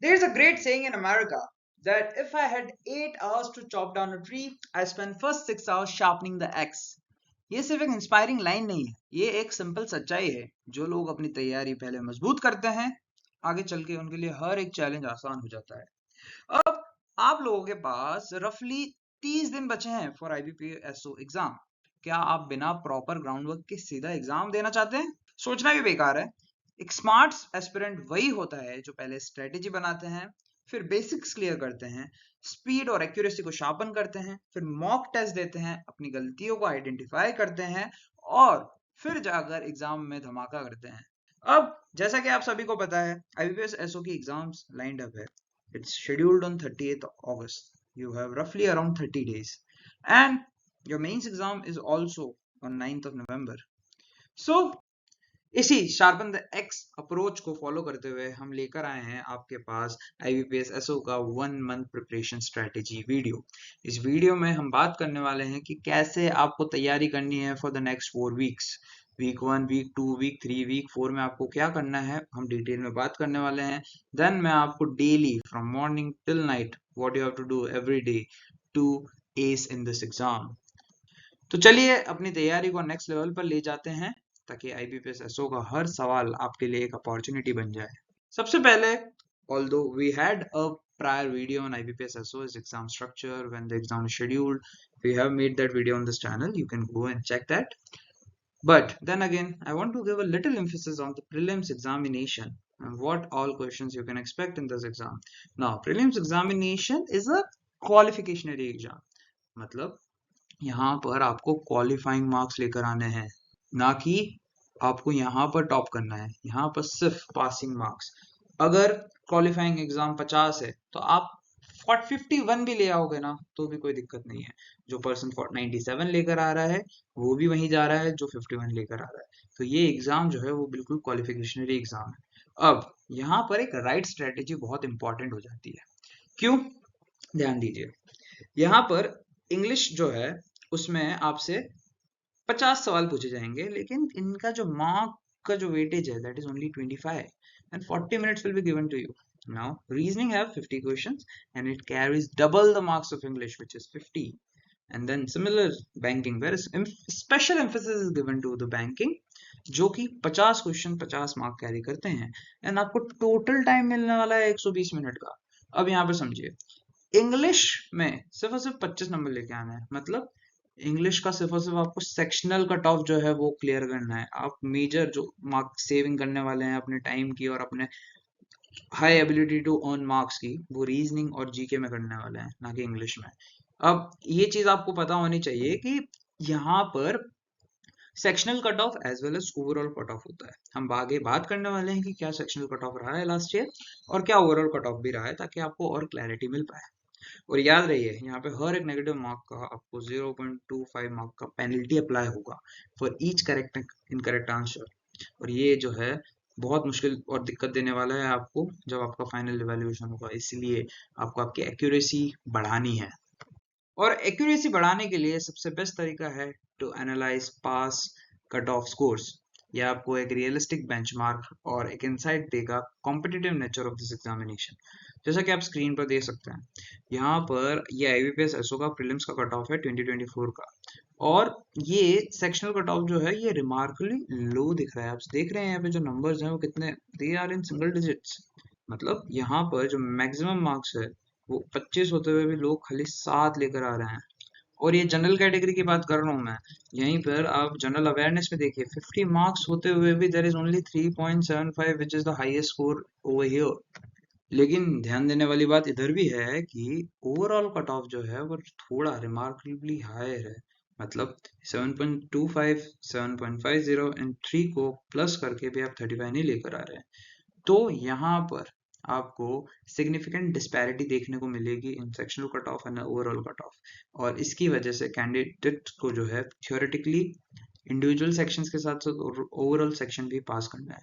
There's a great saying in America that if I had 8 hours to chop down a tree, I spend first 6 hours sharpening the axe. ये सिर्फ एक inspiring line नहीं है, ये एक simple सच्चाई है। जो लोग अपनी तैयारी पहले मजबूत करते हैं, आगे चल के उनके लिए हर एक चैलेंज आसान हो जाता है। अब आप लोगों के पास रफली 30 दिन बचे हैं फॉर IBPS एग्जाम। क्या आप बिना प्रॉपर ग्राउंड वर्क के सीधा एग्जाम देना चाहते हैं? सोचना भी बेकार है। एक स्मार्ट एस्पिरेंट वही होता है जो पहले स्ट्रेटेजी बनाते हैं, फिर बेसिक्स क्लियर करते हैं, स्पीड और एक्यूरेसी को शार्पन करते हैं, फिर मॉक टेस्ट देते हैं, अपनी गलतियों को आइडेंटिफाई करते हैं और फिर जाकर एग्जाम में धमाका करते हैं। अब जैसा कि आप सभी को पता है, IBPS SO की एग्जाम्स लाइंड अप है। It's scheduled on 30th August. You have roughly around 30 days. And your mains exam is also on 9th of November. So, इसी शार्पन द एक्स अप्रोच को फॉलो करते हुए हम लेकर आए हैं आपके पास IBPS SO का 1 मंथ प्रिपरेशन स्ट्रेटेजी वीडियो। इस वीडियो में हम बात करने वाले हैं कि कैसे आपको तैयारी करनी है for the next 4 weeks. Week 1, week 2, week 3, week 4 में आपको क्या करना है, हम डिटेल में बात करने वाले हैं। देन मैं आपको daily from morning till night what you have to do every day to ace in this exam. तो चलिए अपनी तैयारी को नेक्स्ट लेवल पर ले जाते हैं ताकि IBPS SO का हर सवाल आपके लिए एक अपॉर्चुनिटी बन जाए। सबसे पहले, although we had a prior video on IBPS SO's exam structure when the exam is scheduled, we have made that video on this channel. You can go and check that. But then again, I want to give a little emphasis on the prelims examination and what all questions you can expect in this exam. Now, prelims examination is a qualificationary exam. मतलब यहाँ पर आपको qualifying marks लेकर आने हैं, ना कि आपको यहाँ पर टॉप करना है। यहाँ पर सिर्फ पासिंग मार्क्स। अगर क्वालिफाइंग एग्जाम 50 है तो आप 51 भी ले आओगे ना तो भी कोई दिक्कत नहीं है। जो पर्सन 97 लेकर आ रहा है वो भी वहीं जा रहा है जो 51 लेकर आ रहा है। तो ये एग्जाम जो है वो बिल्कुल क्वालिफिकेशनरी एग्जाम है। अब यहाँ पर एक राइट स्ट्रेटेजी बहुत इंपॉर्टेंट हो जाती है। क्यों? ध्यान दीजिए, यहाँ पर इंग्लिश जो है उसमें आपसे 50 सवाल पूछे जाएंगे, लेकिन इनका जो मार्क का जो वेटेज है that is only 25 and 40 minutes will be given to you. Now reasoning have 50 questions and it carries double the marks of English, which is 50. And then similar banking, where special emphasis is given to the banking, जो कि 50 question 50 mark carry करते हैं and आपको total time मिलने वाला है 120 minute का। अब यहाँ पर समझिए, इंग्लिश में सिर्फ और सिर्फ 25 नंबर लेके आना है। मतलब इंग्लिश का सिर्फ और सिर्फ आपको सेक्शनल कट ऑफ जो है वो क्लियर करना है। आप मेजर जो मार्क सेविंग करने वाले हैं अपने टाइम की और अपने high ability to earn marks की, वो रीजनिंग और जीके में करने वाले हैं, ना कि इंग्लिश में। अब ये चीज आपको पता होनी चाहिए कि यहाँ पर sectional cut off as well as overall cut off होता है। हम आगे बात करने वाले हैं कि क्या सेक्शनल कट ऑफ रहा है लास्ट ईयर और क्या ओवरऑल कट ऑफ भी रहा है, ताकि आपको और क्लैरिटी मिल पाए। और याद रहिए, यहाँ पे हर एक नेगेटिव मार्क का आपको 0.25 मार्क का पेनल्टी अप्लाई होगा for each correct incorrect answer. और ये जो है बहुत मुश्किल और दिक्कत देने वाला है आपको जब आपका फाइनल इवैल्यूएशन होगा। इसलिए आपको आपकी एक्यूरेसी बढ़ानी है, और एक्यूरेसी बढ़ाने के लिए सबसे बेस्ट तरीका है to analyse past cut off scores. यह आपको एक रियलिस्टिक बेंचमार्क और एक इंसाइट देगा competitive nature of this examination. जैसा कि आप स्क्रीन पर देख सकते हैं, यहाँ पर ये IBPS SO का प्रीलिम्स का कट ऑफ है 2024 का, और ये सेक्शनल कट ऑफ जो है ये रिमार्कबली लो दिख रहा है। आप देख रहे हैं यहाँ पे जो नंबर्स हैं वो कितने, they are in single digits. मतलब यहाँ पर जो मैक्सिमम मार्क्स है वो 25 होते हुए भी लोग खाली 7 लेकर आ रहे हैं। और ये जनरल कैटेगरी की बात कर रहा हूँ मैं। यहीं पर आप जनरल अवेयरनेस में देखिए, 50 मार्क्स होते हुए भी there is only 3.75 which is the highest score over here. लेकिन ध्यान देने वाली बात इधर भी है कि ओवरऑल कट ऑफ जो है वो थोड़ा रिमार्केबली हायर है। मतलब 7.25, 7.50 एंड 3 को प्लस करके भी आप 35 नहीं लेकर आ रहे हैं। तो यहाँ पर आपको सिग्निफिकेंट डिस्पैरिटी देखने को मिलेगी in sectional cut off and overall cut off, और इसकी वजह से कैंडिडेट को जो है थियोरेटिकली इंडिविजुअल सेक्शंस के साथ साथ ओवरऑल सेक्शन भी पास करना है।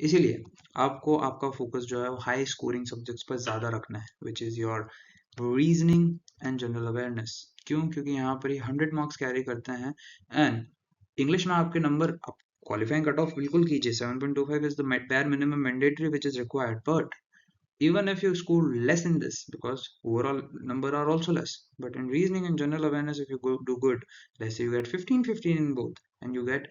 इसीलिए आपको आपका फोकस जो है वो हाई स्कोरिंग सब्जेक्ट्स पर ज्यादा रखना है, विच is your reasoning and general awareness. क्यों? क्योंकि यहाँ पर ये 100 मार्क्स कैरी करते हैं एंड इंग्लिश में आपके नंबर क्वालिफाइंग कट ऑफ बिल्कुल कीजिए, 7.25 is the bare minimum mandatory which is required, but even if you score less in this, because overall number are also less, but in reasoning and general awareness, if you do good, let's say you get 15 in both and you get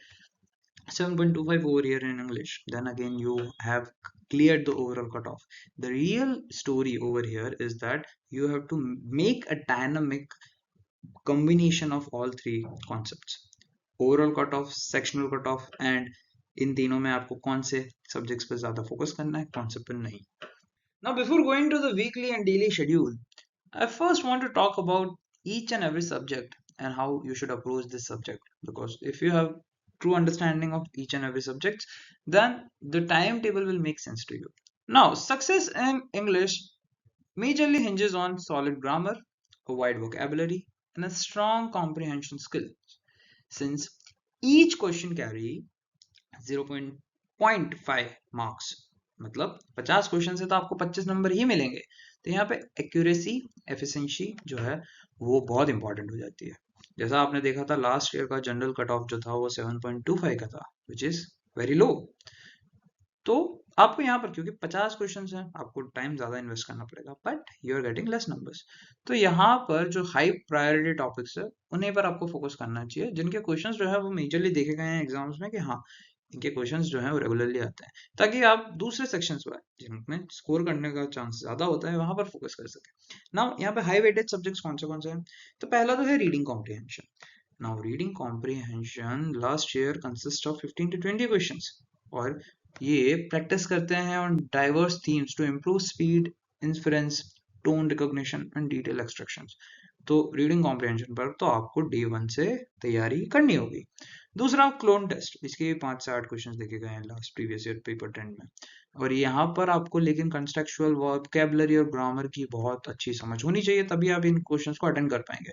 7.25 over here in English, then again you have cleared the overall cutoff. The real story over here is that you have to make a dynamic combination of all three concepts: overall cut of, sectional cut off, and in तीनों में आपको कौन से subjects पर ज्यादा focus करना है, कौन से पर नहीं. Now, before going to the weekly and daily schedule, I first want to talk about each and every subject and how you should approach this subject. Because if you have true understanding of each and every subject, then the timetable will make sense to you. Now, success in English majorly hinges on solid grammar, a wide vocabulary, and a strong comprehension skill. Since each question carry 0.5 marks, मतलब 50 question से तो आपको 25 number ही मिलेंगे. तो यहाँ पे accuracy, efficiency जो है वो बहुत इंपॉर्टेंट हो जाती है. जैसा आपने देखा था लास्ट ईयर का जनरल कट ऑफ जो था वो 7.25 का था, विच इज वेरी लो. तो आपको यहाँ पर क्योंकि 50 क्वेश्चन हैं, आपको टाइम ज्यादा इन्वेस्ट करना पड़ेगा, but you are getting less numbers. तो यहाँ पर जो हाई प्रायोरिटी टॉपिक्स है उन्हीं पर आपको फोकस करना चाहिए, जिनके क्वेश्चंस जो है वो मेजरली देखे गए हैं एग्जाम्स में कि हाँ इनके क्वेश्चंस जो है वो रेगुलरली आते हैं, ताकि आप दूसरे सेक्शंस पर जिनमें स्कोर करने का चांस ज्यादा होता है वहां पर फोकस कर सके. नाउ यहाँ पे हाई वेटेज सब्जेक्ट्स कौन से हैं? तो पहला तो है reading comprehension. Now reading comprehension last year consist of 15 to 20 questions, और ये प्रैक्टिस करते हैं on diverse themes to improve speed, inference, tone recognition and detail extractions. तो रीडिंग कॉम्प्रिहेंशन पर तो आपको डे 1 से तैयारी करनी होगी. दूसरा क्लोन टेस्ट, इसके 5 से 8 क्वेश्चंस देखे गए हैं लास्ट प्रीवियस ईयर पेपर 10 में, और यहाँ पर आपको लेकिन कंटेक्चुअल वोकैबुलरी और ग्रामर की बहुत अच्छी समझ होनी चाहिए, तभी आप इन क्वेश्चंस को अटेंड कर पाएंगे.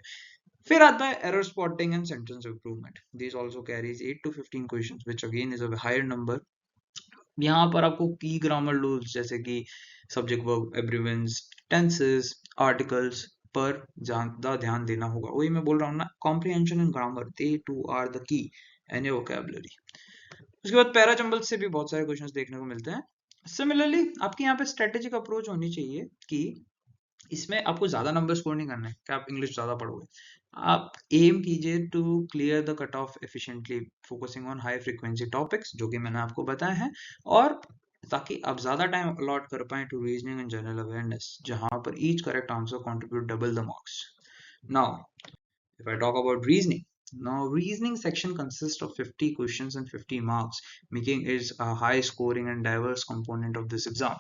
फिर आता है error spotting and sentence improvement. This also carries 8 to 15 questions, which again is a higher number. यहाँ पर आपको की ग्रामर रूल्स जैसे कि सब्जेक्ट वर्ब, एब्रीवेंस, टेंसेस, आर्टिकल्स पर ज्यादा ध्यान देना होगा. वही मैं बोल रहा हूँ ना, comprehension and grammar, they two are the key and your vocabulary. उसके बाद पैरा जंबल से भी बहुत सारे क्वेश्चंस देखने को मिलते हैं. सिमिलरली आपकी यहाँ पे स्ट्रेटेजिक अप्रोच होनी चाहिए कि इसमें आपको ज्यादा नंबर स्कोर नहीं करना है कि आप इंग्लिश ज्यादा पढ़ोगे. आप एम कीजिए to clear the cut off efficiently, focusing on high frequency topics जो कि मैंने आपको बताया है, और ताकि आप ज्यादा टाइम अलॉट कर पाए to reasoning and general awareness, जहां पर each correct answer contribute double the marks. Now if I talk about reasoning, now reasoning section consists of 50 questions and 50 marks, making it a high scoring and diverse component of this exam.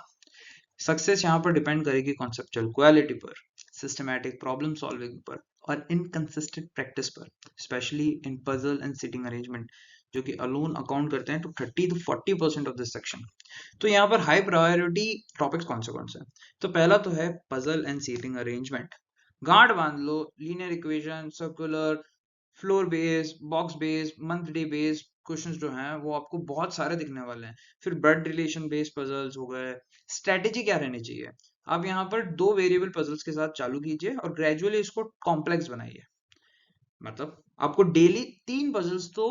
Success यहाँ पर depend करेगी conceptual quality पर, systematic problem solving पर, और inconsistent practice पर, especially in puzzle and sitting arrangement, जो कि alone account करते हैं to 30 to 40% of this section. तो यहाँ पर हाई प्रायोरिटी टॉपिक्स कौन से हैं? तो पहला तो है पजल एंड सीटिंग अरेंजमेंट. गांठ बांध लो, linear equation, circular, floor based, box based, month day based questions जो हैं वो आपको बहुत सारे दिखने वाले हैं. फिर ब्लड रिलेशन बेस्ड पजल्स हो गए. स्ट्रेटेजी क्या रहनी चाहिए? आप यहाँ पर 2 वेरिएबल पजल्स के साथ चालू कीजिए और ग्रेजुअली इसको कॉम्प्लेक्स बनाइए. मतलब आपको डेली 3 पजल्स तो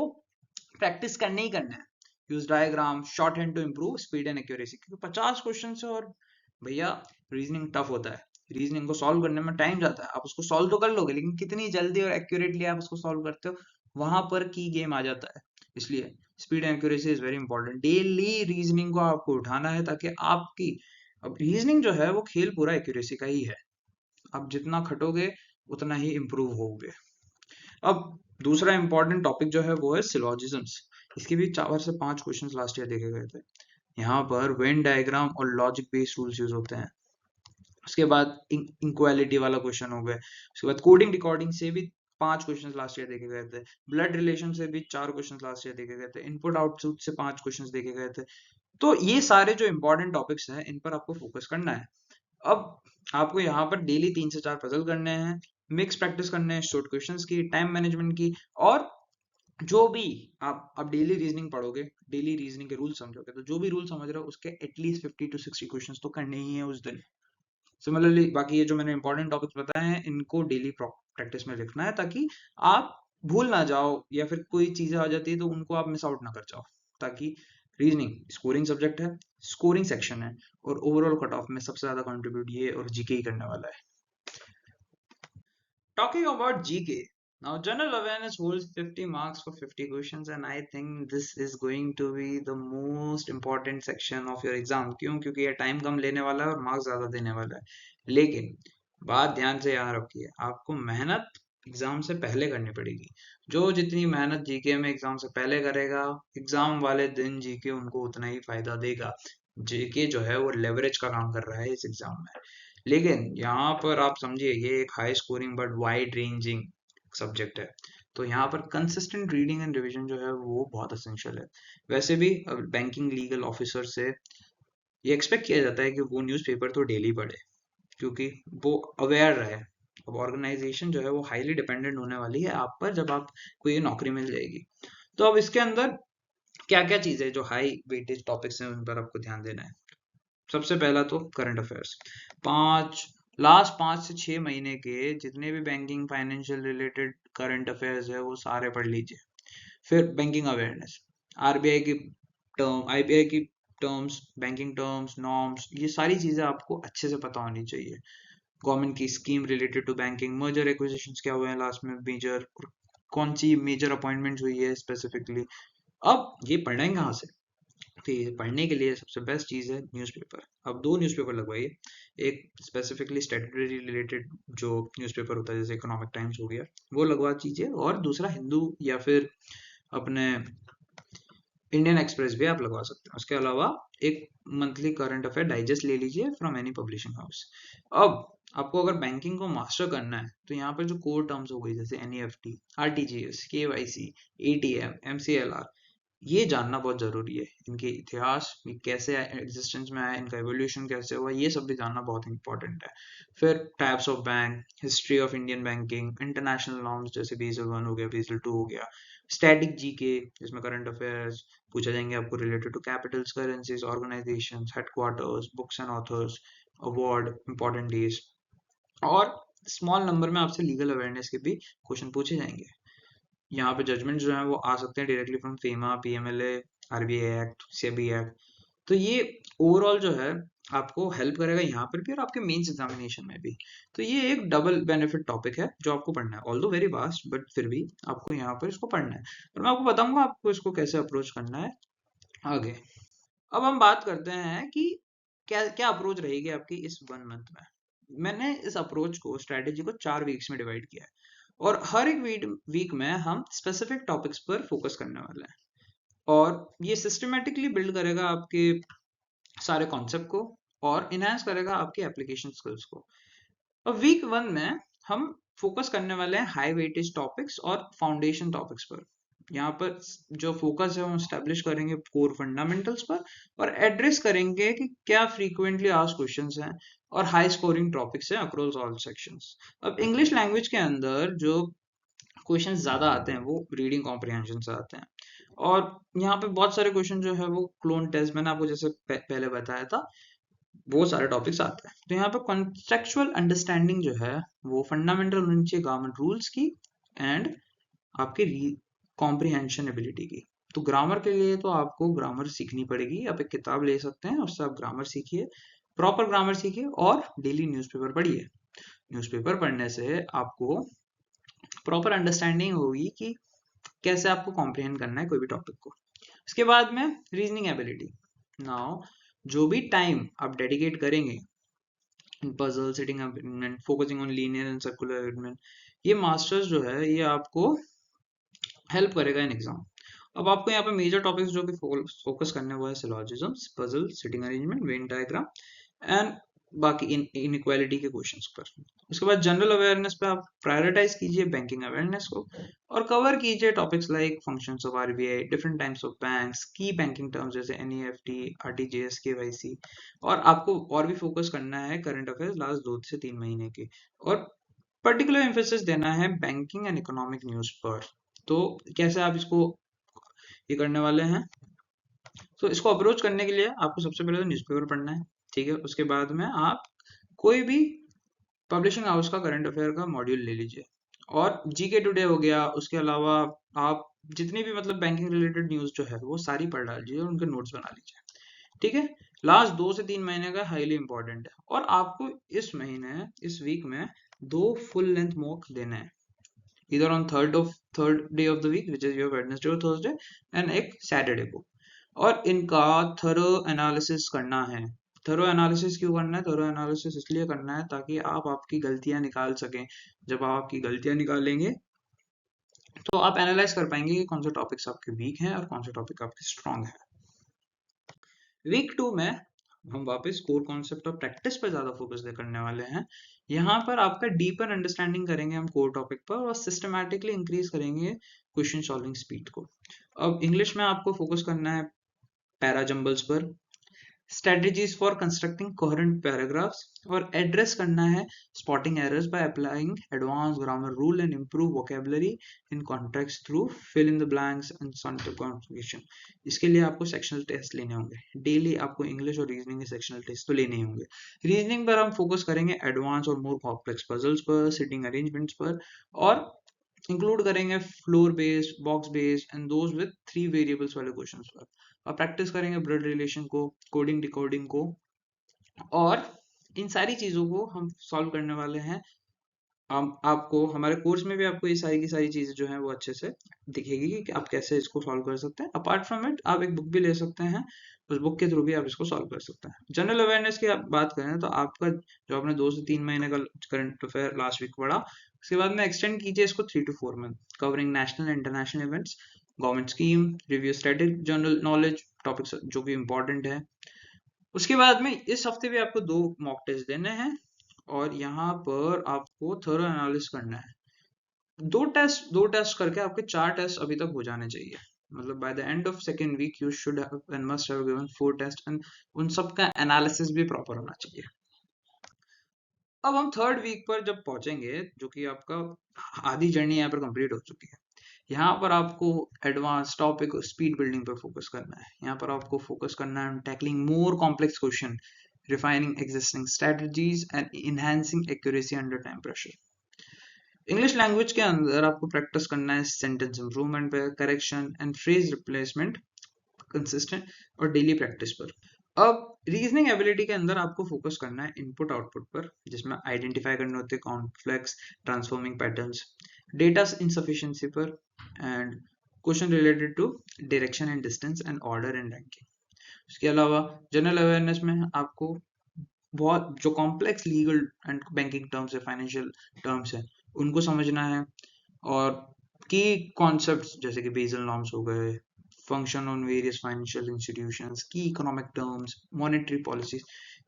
प्रैक्टिस करने ही करना है. Use diagram, shorthand to improve speed and accuracy, क्योंकि 50 क्वेश्चन है और भैया रीजनिंग टफ होता है. रीजनिंग को सॉल्व करने में टाइम जाता है. आप उसको सॉल्व तो कर लोगे, लेकिन कितनी जल्दी और एक्यूरेटली आप उसको सॉल्व करते हो, वहां पर की गेम आ जाता है. इसलिए speed and accuracy is very important. Daily reasoning को आपको उठाना है ताकि आपकी, अब रीजनिंग जो है वो खेल पूरा एक्यूरेसी का ही है. आप जितना खटोगे उतना ही इम्प्रूव होगे. अब दूसरा इंपॉर्टेंट टॉपिक जो है वो है सिलोजिज्म्स. इसके भी 4 से 5 क्वेश्चंस लास्ट ईयर देखे गए थे. यहाँ पर वेन डायग्राम और लॉजिक बेस्ड रूल्स यूज होते हैं. उसके बाद इनक्वालिटी वाला क्वेश्चन हो गया. उसके बाद कोडिंग रिकॉर्डिंग से भी 5 क्वेश्चंस लास्ट ईयर देखे गए थे. ब्लड रिलेशन से भी 4 क्वेश्चंस लास्ट ईयर देखे गए थे. इनपुट आउटपुट से 5 क्वेश्चंस देखे गए थे. तो ये सारे जो इंपॉर्टेंट टॉपिक्स हैं इन पर आपको फोकस करना है. अब आपको यहाँ पर डेली 3 से 4 पजल करने हैं, मिक्स प्रैक्टिस करने हैं, शॉर्ट क्वेश्चंस की, टाइम मैनेजमेंट की, और जो भी आप डेली रीजनिंग पढ़ोगे, डेली रीजनिंग के रूल समझोगे, तो जो भी रूल समझ रहे हो उसके एटलीस्ट 50 to 60 क्वेश्चंस तो करने ही है उस दिन. सिमिलरली बाकी ये जो मैंने इंपॉर्टेंट टॉपिक्स बताए हैं इनको डेली प्रैक्टिस में लिखना है, ताकि आप भूल ना जाओ, या फिर कोई चीजें आ जाती है तो उनको आप मिस आउट ना कर जाओ, ताकि रीजनिंग स्कोरिंग सब्जेक्ट है, स्कोरिंग सेक्शन है, और ओवरऑल कट ऑफ में सबसे ज्यादा कंट्रीब्यूट ये और जीके ही करने वाला है। Talking about GK, now general awareness holds 50 marks for 50 questions and I think this is going to be the most important section of your exam. क्यों? क्योंकि ये टाइम कम लेने वाला है और मार्क्स ज़्यादा देने वाला है। लेकिन बात ध्यान से याद रखिए, आपको मेहनत एग्जाम से पहले करनी पड़ेगी। जो जितनी मेहनत जीके में एग्जाम से पहले करेगा, एग्जाम वाले दिन जीके उनको उतना ही फायदा देगा। जीके जो है वो लेवरेज का काम कर रहा है इस एग्जाम में। लेकिन यहाँ पर आप समझिए ये एक high scoring but wide ranging subject है, तो यहाँ पर कंसिस्टेंट रीडिंग एंड रिवीजन जो है वो बहुत असेंशियल है। वैसे भी बैंकिंग लीगल ऑफिसर से ये एक्सपेक्ट किया जाता है कि वो न्यूज़पेपर तो डेली पढ़े, क्योंकि वो अवेयर रहे। अब ऑर्गेनाइजेशन जो है वो हाईली डिपेंडेंट होने वाली है आप पर जब आपको ये नौकरी मिल जाएगी। तो अब इसके अंदर क्या क्या चीज़ें जो हाई वेटेज टॉपिक्स हैं उन पर आपको ध्यान देना है। सबसे पहला तो करंट अफेयर्स, लास्ट 5 से 6 महीने के जितने भी banking financial related current affairs है वो सारे पढ़ लीजिए। फिर बैंकिंग अवेयरनेस, आरबीआई की आईबीआई की टर्म्स, बैंकिंग टर्म्स, नॉर्म्स, ये सारी चीजें आपको अच्छे से पता होनी चाहिए। गवर्नमेंट की scheme related to banking, merger acquisitions क्या हुए हैं लास्ट में, मेजर कौन सी मेजर अपॉइंटमेंट्स हुई है स्पेसिफिकली। अब ये पढ़ना है कहाँ से? तो ये पढ़ने के लिए सबसे बेस्ट चीज़ है न्यूज़पेपर। अब 2 न्यूज़पेपर लगवाइए, एक स्पेसिफिकली स्टैट्यूटरी रिलेटेड जो न्यूज़पेपर होता है जैसे इकोनॉमिक टाइम्स हो गया वो लगवा दीजिए, और दूसरा हिंदू या फिर अपने इंडियन एक्सप्रेस भी आप लगवा सकते हैं। उसके अलावा एक मंथली करंट अफेयर डाइजेस्ट ले लीजिए फ्रॉम एनी पब्लिशिंग हाउस। अब आपको अगर बैंकिंग को मास्टर करना है तो यहाँ पर जो कोर टर्म्स हो गई जैसे NEFT, RTGS, KYC, ATM, MCLR, ये जानना बहुत जरूरी है। इनके इतिहास, ये कैसे एग्जिस्टेंस में आया, इनका एवोल्यूशन कैसे हुआ, ये सब भी जानना बहुत इंपॉर्टेंट है। फिर types of bank, history of Indian banking, international norms जैसे बेसल 1 हो गया, बेसल 2 हो गया, स्टैटिक जीके जिसमें करंट अफेयर्स पूछा जाएंगे आपको related to capitals, currencies, organisations, headquarters, books and authors, award, important days, और स्मॉल नंबर में आपसे लीगल अवेयरनेस के भी क्वेश्चन पूछे जाएंगे। यहाँ पे जजमेंट जो है वो आ सकते हैं directly from FEMA, PMLA, RBI act, SEBI act. तो ये ओवरऑल जो है आपको हेल्प करेगा यहाँ पर भी और आपके मेंस एग्जामिनेशन में भी। तो ये एक डबल बेनिफिट टॉपिक है जो आपको पढ़ना है, ऑल्दो वेरी वास्ट बट फिर भी आपको यहाँ पर इसको पढ़ना है, और मैं आपको बताऊंगा आपको इसको कैसे अप्रोच करना है आगे। अब हम बात करते हैं कि क्या क्या अप्रोच रहेगी आपकी इस 1 मंथ में। मैंने इस अप्रोच को, स्ट्रेटेजी को 4 वीक्स में डिवाइड किया है, और हर एक वीक में हम स्पेसिफिक टॉपिक्स पर फोकस करने वाले हैं, और ये सिस्टमेटिकली बिल्ड करेगा आपके सारे कॉन्सेप्ट को और इनहेंस करेगा आपके एप्लीकेशन स्किल्स को। अब वीक 1 में हम फोकस करने वाले हैं हाई वेटेज टॉपिक्स और फाउंडेशन टॉपिक्स पर। यहाँ पर जो फोकस है वो स्टैब्लिश करेंगे कोर फंडामेंटल्स पर, और एड्रेस करेंगे कि क्या फ्रीक्वेंटली आस्क्ड क्वेश्चंस हैं और हाई स्कोरिंग टॉपिक्स हैं अक्रॉस ऑल सेक्शंस। अब इंग्लिश लैंग्वेज के अंदर जो क्वेश्चन ज्यादा आते हैं वो रीडिंग कॉम्प्रिहेंशन से आते हैं, और यहाँ पे बहुत सारे क्वेश्चन जो है वो क्लोन टेस्ट, मैंने आपको जैसे पहले बताया था, वो सारे टॉपिक्स आते हैं। तो यहाँ पे कॉन्टेक्चुअल अंडरस्टैंडिंग जो है वो फंडामेंटल होनी चाहिए गवर्नमेंट रूल्स की एंड आपके कॉम्प्रिहेंशन एबिलिटी की। तो ग्रामर के लिए तो आपको ग्रामर सीखनी पड़ेगी, आप एक किताब ले सकते हैं उससे आप ग्रामर सीखिए, प्रॉपर ग्रामर सीखिए, और डेली न्यूज़पेपर पढ़िए। न्यूज़पेपर पढ़ने से आपको प्रॉपर अंडरस्टैंडिंग होगी कि कैसे आपको कॉम्प्रिहेंड करना है कोई भी टॉपिक को। उसके बाद में रीजनिंग एबिलिटी। नाउ जो भी टाइम आप डेडिकेट करेंगे in puzzle, sitting arrangement, focusing on linear and circular arrangement, ये मास्टर्स जो है ये आपको हेल्प करेगा इन एग्जाम। अब आपको यहाँ पे मेजर टॉपिक्स जो कि फोकस करने वो है syllogisms, puzzle, sitting arrangement, Venn diagram, and बाकी इनइक्वालिटी के क्वेश्चंस पर। उसके बाद जनरल अवेयरनेस पे आप प्रायोरिटाइज कीजिए बैंकिंग अवेयरनेस को, और कवर कीजिए topics like functions of RBI, different types of banks, की बैंकिंग टर्म्स जैसे एनईएफटी, आरटीजीएस, केवाईसी, और आपको और भी फोकस करना है करंट अफेयर्स लास्ट 2 से 3 महीने के, और पर्टिकुलर एम्फेसिस देना है बैंकिंग एंड इकोनॉमिक न्यूज पर। तो कैसे आप इसको ये करने वाले हैं? तो इसको अप्रोच करने के लिए आपको सबसे पहले तो न्यूज़पेपर पढ़ना है, ठीक है। उसके बाद में आप कोई भी पब्लिशिंग हाउस का करंट अफेयर का मॉड्यूल ले लीजिए, और जीके टुडे हो गया, उसके अलावा आप जितनी भी मतलब बैंकिंग रिलेटेड न्यूज जो है वो सारी पढ़ डालिए और उनके नोट्स बना लीजिए। ठीक है। लास्ट 2 से 3 महीने का हाईली इंपॉर्टेंट है, और आपको इस महीने इस वीक में 2 फुल लेंथ मॉक देने हैं, इधर on third day of the week which is your Wednesday और थर्सडे, एंड एक सैटरडे को। और इनका थरो एनालिसिस करना है। थरो एनालिसिस क्यों करना है? थरो एनालिसिस इसलिए करना है ताकि आप आपकी गलतियां निकाल सकें। जब आप आपकी गलतियां निकालेंगे तो आप एनालाइज कर पाएंगे कि कौन से टॉपिक्स आपके वीक हैं और कौन से टॉपिक आपके स्ट्रांग हैं। वीक 2 में हम वापस कोर कॉन्सेप्ट और प्रैक्टिस पर ज्यादा फोकस दे करने वाले हैं। यहाँ पर आपका डीपर अंडरस्टैंडिंग करेंगे हम कोर टॉपिक पर, और सिस्टमैटिकली इंक्रीज करेंगे क्वेश्चन सॉल्विंग स्पीड को। अब इंग्लिश में आपको फोकस करना है पैरा जंबल्स पर, strategies for constructing coherent paragraphs, और एड्रेस करना है spotting errors by applying advanced grammar rule and improve vocabulary in context through fill in the blanks and substantive conjugation। इसके लिए आपको सेक्शनल टेस्ट लेने होंगे डेली। आपको इंग्लिश और रीजनिंग के सेक्शनल टेस्ट तो लेने ही होंगे। रीजनिंग पर हम फोकस करेंगे एडवांस और मोर कॉम्प्लेक्स पजल्स पर, सिटिंग अरेंजमेंट्स पर, और इंक्लूड करेंगे floor based, box based and those with 3 variables वाले क्वेश्चंस पर। और प्रैक्टिस करेंगे ब्लड रिलेशन को, कोडिंग डिकोडिंग को, और इन सारी चीजों को हम सॉल्व करने वाले हैं। हम आपको हमारे कोर्स में भी आपको ये सारी की सारी चीजें जो है वो अच्छे से दिखेगी कि आप कैसे इसको सॉल्व कर सकते हैं। अपार्ट फ्रॉम इट आप एक बुक भी ले सकते हैं, उस बुक के थ्रू भी आप इसको सॉल्व कर सकते हैं। जनरल अवेयरनेस की आप बात करें तो आपका जो आपने 2 से 3 महीने का करंट अफेयर लास्ट वीक पढ़ा, उसके बाद में एक्सटेंड कीजिए इसको 3 to 4 month, covering national international events, government scheme, review static general knowledge topics जो कि इंपॉर्टेंट है। उसके बाद में इस हफ्ते भी आपको 2 मॉक टेस्ट देने हैं, और यहाँ पर आपको थोड़ा एनालिसिस करना है। 2 टेस्ट करके आपके 4 टेस्ट अभी तक हो जाने चाहिए। मतलब by the end of second week you should have and must have given 4 test, and उन सब का एनालिसिस भी प्रॉपर होना चाहिए। अब हम थर्ड वीक पर जब पहुंचेंगे, जो कि आपका आधी जर्नी यहाँ पर कंप्लीट हो चुकी है, यहाँ पर आपको एडवांस टॉपिक स्पीड बिल्डिंग पर फोकस करना है। यहाँ पर आपको फोकस करना है tackling more complex question, refining existing strategies and enhancing accuracy under time pressure. English language के अंदर आपको प्रैक्टिस करना है सेंटेंस इंप्रूवमेंट पे, correction and phrase replacement, consistent और डेली प्रैक्टिस पर। अब रीजनिंग एबिलिटी के अंदर आपको फोकस करना है इनपुट आउटपुट पर, जिसमें आइडेंटिफाई करने होते हैं complex transforming patterns, data insufficiency पर, and question related to direction and distance and order and ranking. उसके अलावा जनरल अवेयरनेस में आपको बहुत जो complex legal and banking terms है, फाइनेंशियल टर्म्स है, उनको समझना है। और की कॉन्सेप्ट्स जैसे कि बेसल नॉर्म्स हो गए, function on various financial institutions, key economic terms, monetary policies,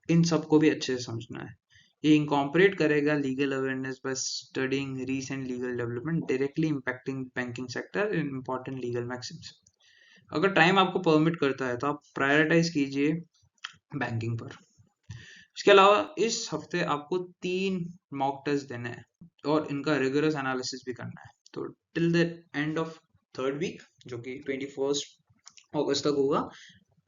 इन सबको भी अच्छे से समझना है। ये इंकॉर्पोरेट करेगा legal awareness by studying recent legal development directly impacting banking sector in important legal maxims. अगर टाइम आपको परमिट करता है तो आप प्रायोरिटाइज कीजिए बैंकिंग पर। इसके अलावा इस हफ्ते आपको 3 मॉक टेस्ट देने हैं, और इनका रिगरस एनालिसिस भी करना है। तो till the end of third week, जो कि 21 अगस्त तक होगा,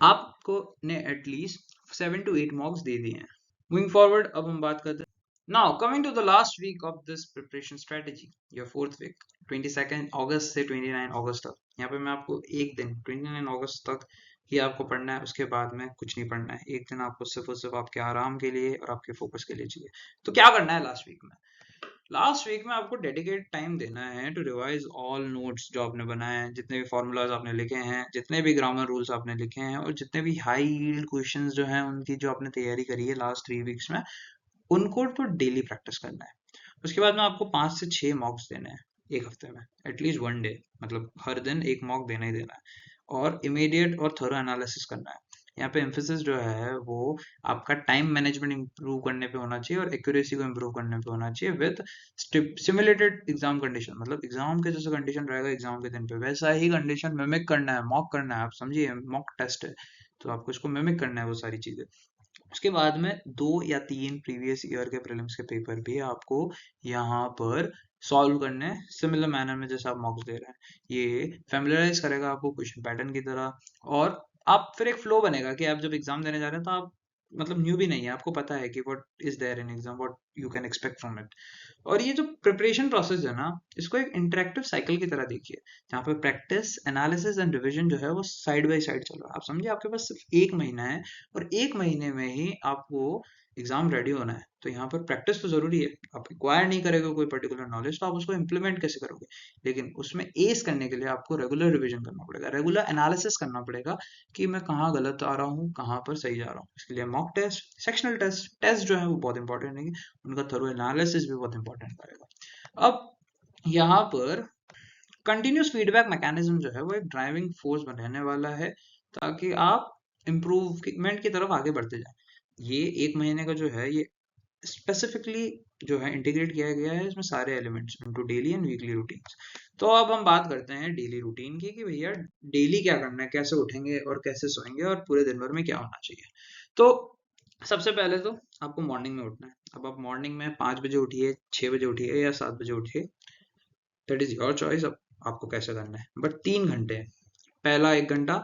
आपको ने एटलीस्ट 7 to 8 मॉक्स दे दिए हैं। मूविंग फॉरवर्ड, अब हम बात करते हैं now coming to the last week of this preparation strategy, your fourth week, 22 अगस्त से 29 अगस्त तक। यहाँ पे मैं आपको एक दिन 29 अगस्त तक ही आपको पढ़ना है, उसके बाद में कुछ नहीं पढ़ना है। एक दिन आपको सिर्फ और सिर्फ आपके आराम के लिए और आपके फोकस के लिए चाहिए। तो क्या करना है लास्ट वीक में? लास्ट वीक में आपको डेडिकेट टाइम देना है टू रिवाइज ऑल नोट्स जो आपने बनाए हैं, जितने भी फॉर्मूलाज आपने लिखे हैं, जितने भी ग्रामर रूल्स आपने लिखे हैं, और जितने भी हाई यील्ड क्वेश्चंस जो हैं उनकी जो आपने तैयारी करी है लास्ट 3 वीक्स में, उनको तो डेली प्रैक्टिस करना है। उसके बाद में आपको 5 से 6 मॉक्स देने हैं एक हफ्ते में, एटलीस्ट 1 डे, मतलब हर दिन एक मॉक देना ही देना है। और इमीडिएट और थोरो एनालिसिस करना है। यहाँ पे एम्फेसिस जो है वो आपका टाइम मैनेजमेंट इंप्रूव करने पे होना चाहिए और एक्यूरेसी को इंप्रूव करने पे होना चाहिए, विद सिमुलेटेड एग्जाम कंडीशन। मतलब एग्जाम के जैसे कंडीशन रहेगा एग्जाम के दिन पे, वैसा ही कंडीशन मिमिक करना है, मॉक करना है। आप समझिए, मॉक टेस्ट है तो आपको इसको मिमिक करना है वो सारी चीजें। उसके बाद में 2 या 3 प्रीवियस ईयर के प्रीलिम्स के पेपर भी आपको यहाँ पर सॉल्व करने हैं सिमिलर मैनर में जैसे आप मॉक्स दे रहे हैं। ये फैमिलराइज करेगा आपको क्वेश्चन पैटर्न की तरह, और आप फिर एक फ्लो बनेगा कि आप जब एग्जाम देने जा रहे हैं तो आप मतलब न्यू भी नहीं है, आपको पता है कि what is there in exam, what you can expect from it. और ये जो प्रिपरेशन प्रोसेस है ना, इसको एक इंटरेक्टिव साइकिल की तरह देखिए, जहाँ पे प्रैक्टिस, एनालिसिस एंड रिवीजन जो है वो साइड बाय साइड चल रहा है। आप समझिए आपके पास सिर्फ 1 महीना है, और 1 महीने में ही आपको एग्जाम रेडी होना है। तो यहाँ पर प्रैक्टिस तो जरूरी है। आप एक्वायर नहीं करेगा कोई पर्टिकुलर नॉलेज, तो आप उसको इम्प्लीमेंट कैसे करोगे? लेकिन उसमें एस करने के लिए आपको रेगुलर रिवीजन करना पड़ेगा, रेगुलर एनालिसिस करना पड़ेगा कि मैं कहाँ गलत आ रहा हूँ, कहाँ पर सही जा रहा हूँ। इसके लिए mock test, sectional test, test जो है वो बहुत इंपॉर्टेंट है, उनका थोरो एनालिसिस भी बहुत इंपॉर्टेंट रहेगा। अब यहाँ पर कंटिन्यूस फीडबैक मैकेनिज्म जो है वो एक ड्राइविंग फोर्स रहने वाला है, ताकि आप इम्प्रूवमेंट की तरफ आगे बढ़ते जाएं। ये 1 महीने का जो है ये स्पेसिफिकली जो है इंटीग्रेट किया गया है इसमें सारे elements into daily and weekly routines. तो अब हम बात करते हैं डेली रूटीन की, कि भैया डेली क्या करना है, कैसे उठेंगे और कैसे सोएंगे, और पूरे दिन भर में क्या होना चाहिए। तो सबसे पहले तो आपको मॉर्निंग में उठना है। अब आप मॉर्निंग में 5 बजे उठिए, 6 बजे उठिए या 7 बजे उठिए, दैट इज योर चॉइस। अब आपको कैसे करना है, बट 3 घंटे। पहला 1 घंटा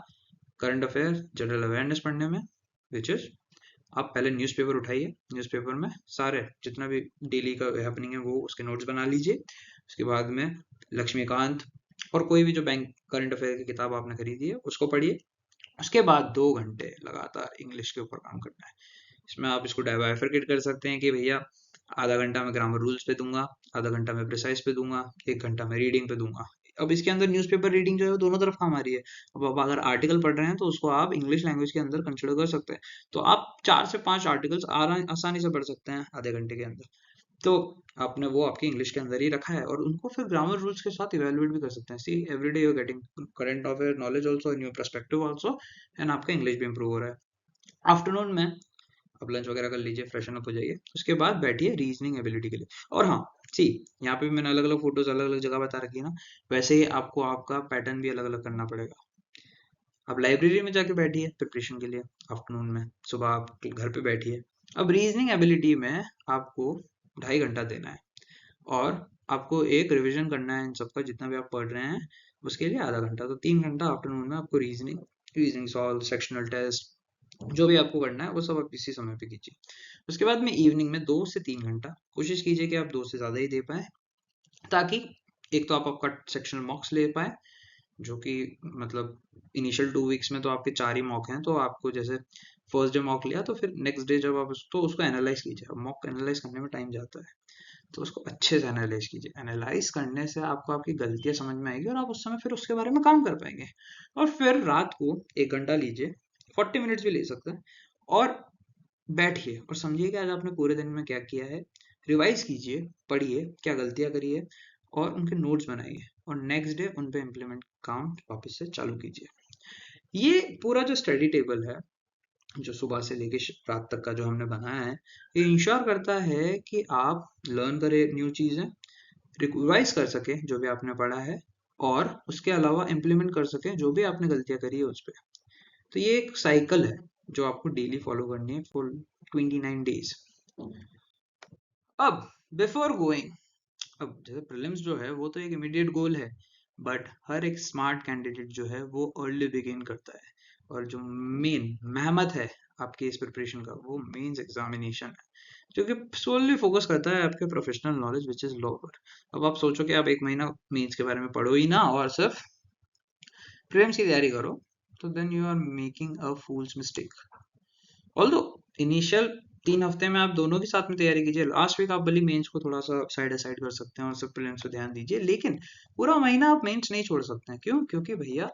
करंट अफेयर, जनरल अवेयरनेस पढ़ने में, विच इज आप पहले न्यूज़पेपर उठाइए, न्यूज़पेपर में सारे जितना भी डेली का हैपनिंग है वो उसके नोट्स बना लीजिए। उसके बाद में लक्ष्मीकांत और कोई भी जो बैंक करंट अफेयर की किताब आपने खरीदी है उसको पढ़िए। उसके बाद 2 घंटे लगातार इंग्लिश के ऊपर काम करना है। इसमें आप इसको डाइवर्फिकेट कर सकते हैं कि भैया आधा घंटा मैं ग्रामर रूल्स पे दूंगा, आधा घंटा मैं प्रिसाइज पे दूंगा, 1 घंटा मैं रीडिंग पे दूंगा। अब इसके अंदर न्यूज़पेपर रीडिंग जो है वो दोनों तरफ काम आ रही है। अब आप अगर आर्टिकल पढ़ रहे हैं तो उसको आप इंग्लिश लैंग्वेज के अंदर कंसिडर कर सकते हैं। तो आप 4 से 5 आर्टिकल्स आसानी से पढ़ सकते हैं आधे घंटे के अंदर। तो आपने वो आपकी इंग्लिश के अंदर ही रखा है, और उनको फिर ग्रामर रूल्स के साथ इवेलुएट भी कर सकते हैं। See every day you are getting current affair knowledge also in your perspective also, and आपका इंग्लिश भी इंप्रूव हो रहा है। आफ्टरनून में आप लंच वगैरह कर लीजिए, फ्रेशन अप हो जाइए, उसके बाद बैठिए रीजनिंग एबिलिटी के लिए। और हाँ, सी यहाँ पे भी मैंने अलग अलग फोटोज अलग अलग जगह बता रखी है ना, वैसे ही आपको आपका पैटर्न भी अलग अलग करना पड़ेगा। आप लाइब्रेरी में जाके बैठिए प्रिपरेशन के लिए आफ्टरनून में, सुबह आप घर पे बैठिए। अब रीजनिंग एबिलिटी में आपको 2.5 घंटा देना है, और आपको एक रिवीजन करना है इन सबका जितना भी आप पढ़ रहे हैं, उसके लिए आधा घंटा। तो 3 घंटा आफ्टरनून में आपको reasoning, reasoning solve, sectional test, जो भी आपको करना है वो सब आप इसी समय पे कीजिए। उसके बाद में इवनिंग में 2 से 3 घंटा कोशिश कीजिए कि आप 2 से ज़्यादा ही दे पाए, ताकि एक तो आप आपका सेक्शनल मॉक्स ले पाए, जो कि मतलब इनिशियल 2 वीक्स में तो आपके 4 ही मॉक हैं। तो आपको जैसे फर्स्ट डे मॉक लिया तो फिर नेक्स्ट डे जब आप तो उसको एनालाइज कीजिए। अब मॉक एनालाइज करने में टाइम जाता है, तो उसको अच्छे से एनालाइज कीजिए। एनालाइज करने से आपको आपकी गलतियां समझ में आएगी, और आप उस समय फिर उसके बारे में काम कर पाएंगे। और फिर रात को 1 घंटा लीजिए, 40 मिनट्स भी ले सकते हैं, और बैठिए और समझिए कि आज आपने पूरे दिन में क्या किया है। रिवाइज कीजिए, पढ़िए क्या गलतियां करी है, और उनके नोट्स बनाइए, और नेक्स्ट डे उन पे इम्प्लीमेंट काम वापस से चालू कीजिए। ये पूरा जो स्टडी टेबल है, जो सुबह से लेके रात तक का जो हमने बनाया है, ये इंश्योर करता है कि आप लर्न करें न्यू चीजें, रिवाइज कर सके जो भी आपने पढ़ा है, और उसके अलावा इम्प्लीमेंट कर सके जो भी आपने गलतियां करी है उस पर। तो ये एक साइकिल है जो आपको डेली फॉलो करनी है फॉर 29 डेज। अब बिफोर गोइंग, अब जैसे प्रीलिम्स जो है वो तो एक इमीडिएट गोल है, बट हर एक स्मार्ट कैंडिडेट जो है वो अर्ली बिगिन करता है, और जो मेन मेहनत है आपकी इस प्रिपरेशन का वो मेंस एग्जामिनेशन है, जो कि सोलली फोकस करता है आपके professional knowledge which is lower. अब आप सोचो कि आप 1 महीना मेंस के बारे में पढ़ो ही ना और सिर्फ प्रीलिम्स की तैयारी करो, तो then you are making a fool's mistake. Although initial 3 हफ्ते में आप दोनों के साथ में तैयारी कीजिए, लास्ट वीक आप भले मेंस को थोड़ा सा साइड असाइड कर सकते हैं और सिर्फ प्रीलिम्स पे ध्यान दीजिए, लेकिन पूरा महीना आप मेंस नहीं छोड़ सकते हैं। क्यों? क्योंकि भैया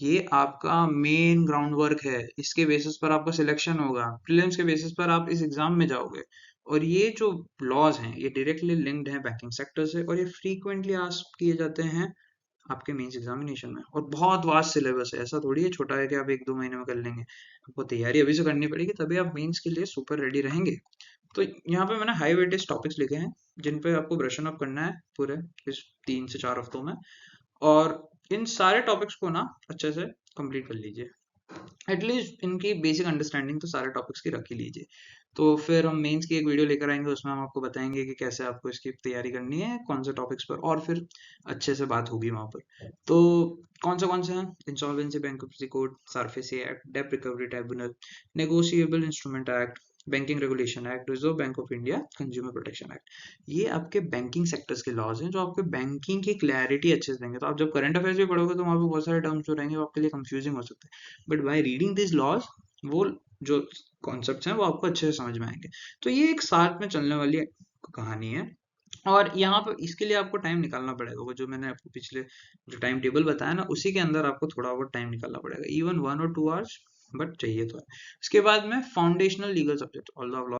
ये आपका मेन ग्राउंड वर्क है, इसके बेसिस पर आपका सिलेक्शन होगा, प्रीलिम्स के बेसिस पर आप इस एग्जाम में जाओगे। और ये जो लॉज हैं ये डायरेक्टली लिंक्ड हैं बैंकिंग सेक्टर से, और ये फ्रीक्वेंटली आस्क किए जाते हैं आपके मेंस एग्जामिनेशन में। और बहुत वास्ट सिलेबस है, ऐसा थोड़ी है छोटा है कि आप 1-2 महीने में कर लेंगे। आपको तैयारी अभी से करनी पड़ेगी, तभी आप मेंस के लिए सुपर रेडी रहेंगे। तो यहाँ पे मैंने हाई वेटेज टॉपिक्स लिखे हैं जिन पे आपको ब्रशन अप करना है पूरे इस 3 से 4 हफ्तों में, और इन सारे टॉपिक्स को ना अच्छे से कंप्लीट कर लीजिए। एटलीस्ट इनकी बेसिक अंडरस्टैंडिंग तो सारे टॉपिक्स की रख ही लीजिए। तो फिर हम मेंस की एक वीडियो लेकर आएंगे, उसमें हम आपको बताएंगे कि कैसे आपको इसकी तैयारी करनी है, कौन से टॉपिक्स पर, और फिर अच्छे से बात होगी वहां पर। तो कौन से हैं? Insolvency bankruptcy code, SARFAESI act, डेब्ट recovery tribunal, negotiable instrument act, banking regulation act, Reserve Bank of India, consumer protection act. ये आपके बैंकिंग सेक्टर्स के लॉज हैं जो आपके बैंकिंग की क्लैरिटी अच्छे से देंगे। तो आप जब करंट अफेयर्स भी पढ़ोगे तो वहाँ पे बहुत सारे टर्म्स जो रहेंगे वो आपके लिए कंफ्यूजिंग हो सकते हैं, but by reading this laws वो जो कॉन्सेप्ट्स हैं वो आपको अच्छे से समझ में आएंगे। तो ये एक साथ में चलने वाली कहानी है, और यहाँ पर इसके लिए आपको टाइम निकालना पड़ेगा। वो जो मैंने आपको पिछले जो टाइम टेबल बताया ना, उसी के अंदर आपको थोड़ा बहुत टाइम निकालना पड़ेगा, इवन 1 और 2 आवर्स, बट चाहिए तो है। इसके बाद में फाउंडेशनल लीगल सब्जेक्ट, ऑल